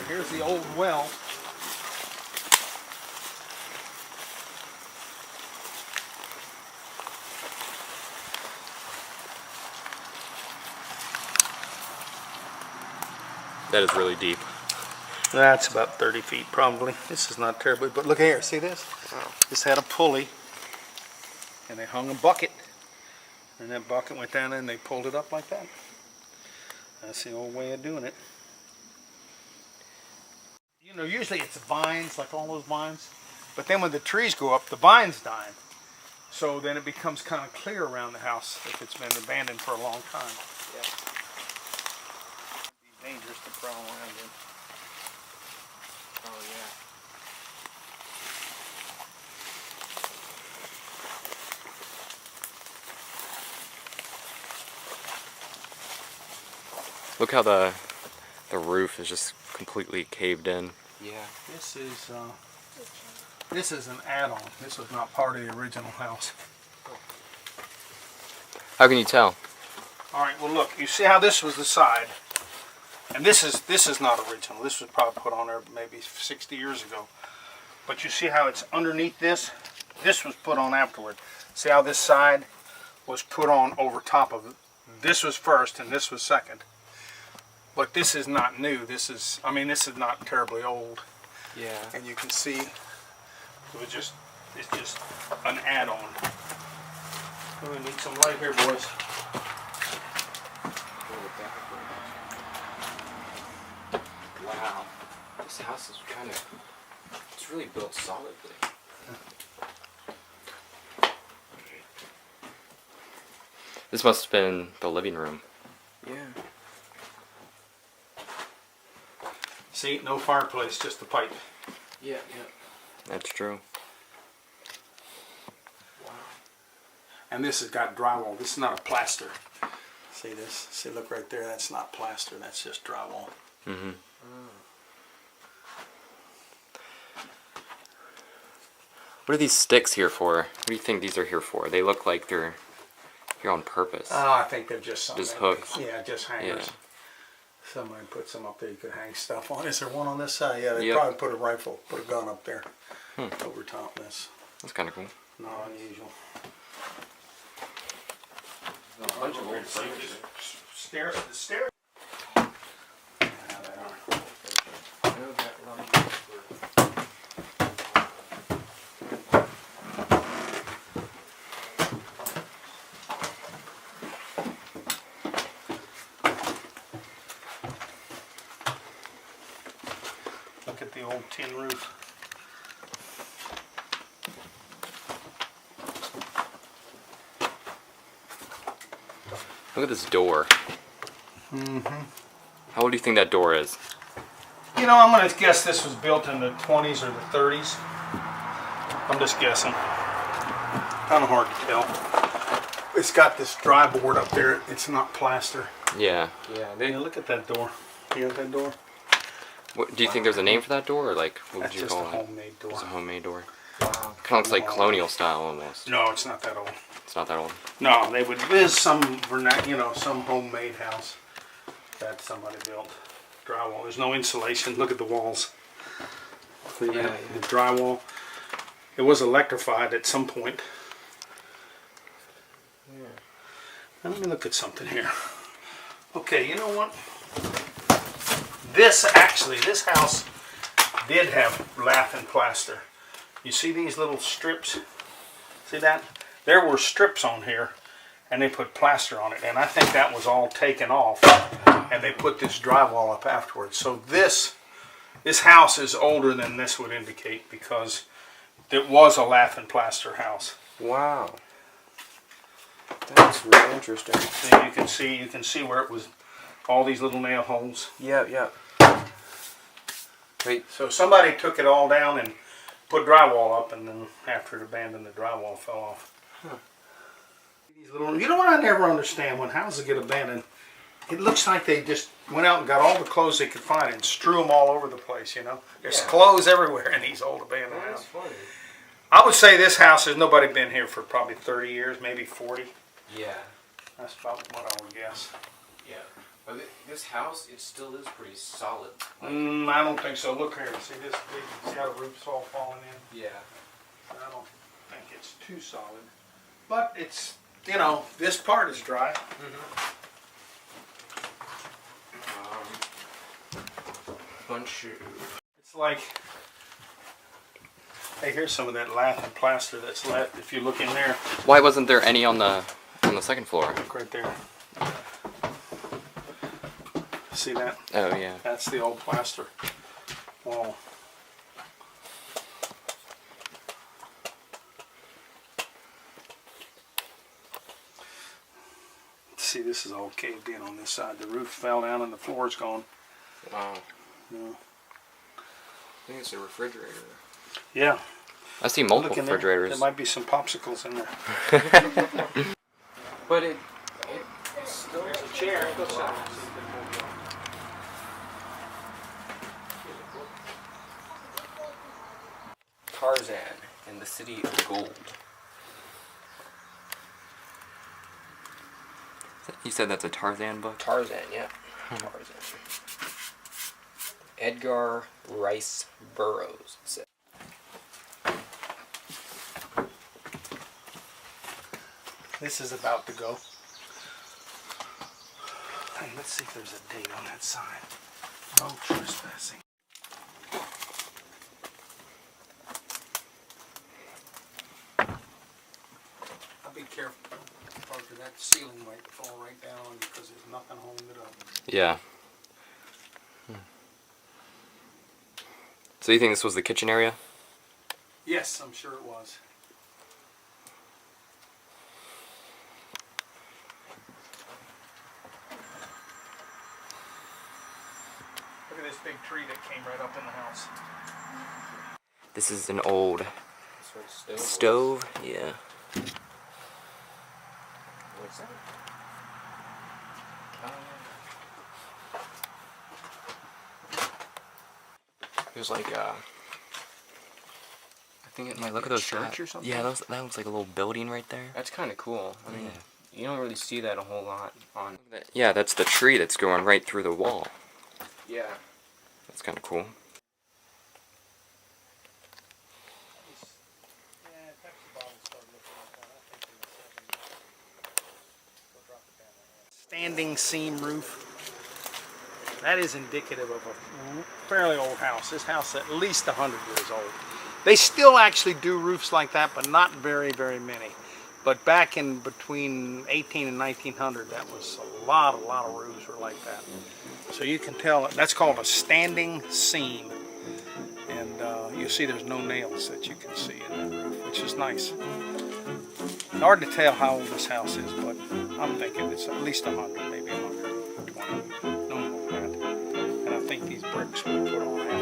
Here's the old well. That is really deep. That's about 30 feet probably. This is not terribly, but look here, see this? Wow. This had a pulley and they hung a bucket, and that bucket went down and they pulled it up like that. That's the old way of doing it. You know, usually it's vines, like all those vines, but then when the trees go up, the vines die. So then it becomes kind of clear around the house if it's been abandoned for a long time. Yeah. It'd be dangerous to prowl around in. Oh yeah. Look how the roof is just completely caved in. Yeah. This is an add-on. This was not part of the original house. How can you tell? All right. Well, look. You see how this was the side, and this is not original. This was probably put on there maybe 60 years ago. But you see how it's underneath this? This was put on afterward. See how this side was put on over top of it? This was first, and this was second. But this is not new. This is not terribly old. Yeah. And you can see it's just an add-on. We need some light here, boys. Wow. This house is it's really built solidly. This must have been the living room. Yeah. See, no fireplace, just the pipe. Yeah. That's true. Wow. And this has got drywall. This is not a plaster. See this? See, look right there. That's not plaster. That's just drywall. Mm-hmm. What are these sticks here for? What do you think these are here for? They look like they're here on purpose. Oh, I think they're just something. Just hooks. Yeah, just hangers. Yeah. Somebody put some up there you could hang stuff on. Is there one on this side? Yeah, they Yep. probably put a rifle, put a gun up there over top this. That's kind of cool. Not unusual. A bunch of weird Stairs. The stairs. Look at the old tin roof. Look at this door. How old do you think that door is? You know, I'm going to guess this was built in the 20s or the 30s. I'm just guessing. Kind of hard to tell. It's got this dry board up there. It's not plaster. Yeah. Yeah, look at that door. You got that door? What, do you think there's a name for that door, or like what would you call it? That's just a homemade door. It's a homemade door. Wow. Kind of looks like colonial style almost. No, it's not that old. It's not that old. No, there's some some homemade house that somebody built. Drywall. There's no insulation. Look at the walls. See that? The drywall. It was electrified at some point. Yeah. Now let me look at something here. Okay, you know what? This house did have lath and plaster. You see these little strips? See that? There were strips on here, and they put plaster on it, and I think that was all taken off, and they put this drywall up afterwards. So this house is older than this would indicate, because it was a lath and plaster house. Wow. That's really interesting. So you can see where it was, all these little nail holes. Yeah, yeah. Wait. So somebody took it all down and put drywall up, and then after it abandoned, the drywall fell off. Huh. These little, you know what I never understand when houses get abandoned? It looks like they just went out and got all the clothes they could find and strew them all over the place, you know? There's clothes everywhere in these old abandoned houses. That's funny. I would say this house has nobody been here for probably 30 years, maybe 40. Yeah. That's about what I would guess. Yeah. But this house, it still is pretty solid. I don't think so. Look here. See this big, see how the roof's all falling in? Yeah. I don't think it's too solid. But it's, you know, this part is dry. Bunch of... It's like, hey, here's some of that lath and plaster that's left. If you look in there. Why wasn't there any on the second floor? Look right there. See that? Oh yeah. That's the old plaster wall. See, this is all caved in on this side. The roof fell down and the floor's gone. Wow. Yeah. I think it's a refrigerator. Yeah. I see multiple Look in there. refrigerators. There might be some popsicles in there. But it's still... There's a chair. Go sit. Tarzan in the City of Gold. You said that's a Tarzan book? Tarzan, yeah. Tarzan. Edgar Rice Burroughs. It said. This is about to go. Hey, let's see if there's a date on that sign. No trespassing. I'll be careful, Parker. That ceiling might fall right down on you because there's nothing holding it up. Yeah. So you think this was the kitchen area? Yes, I'm sure it was. Look at this big tree that came right up in the house. This is an old That's where the stove. Yeah. What's that? There's like I think it might Look be at a those church or something. Yeah, that looks like a little building right there. That's kind of cool. I mean, you don't really see that a whole lot on. Yeah, that's the tree that's going right through the wall. Yeah. That's kind of cool. Standing seam roof. That is indicative of a fairly old house. This house is at least 100 years old. They still actually do roofs like that, but not very, very many. But back in between 18 and 1900, that was a lot of roofs were like that. So you can tell that's called a standing seam. And you see there's no nails that you can see in that roof, which is nice. Hard to tell how old this house is, but I'm thinking it's at least 100, maybe 120, no more than that. And I think these bricks were put on after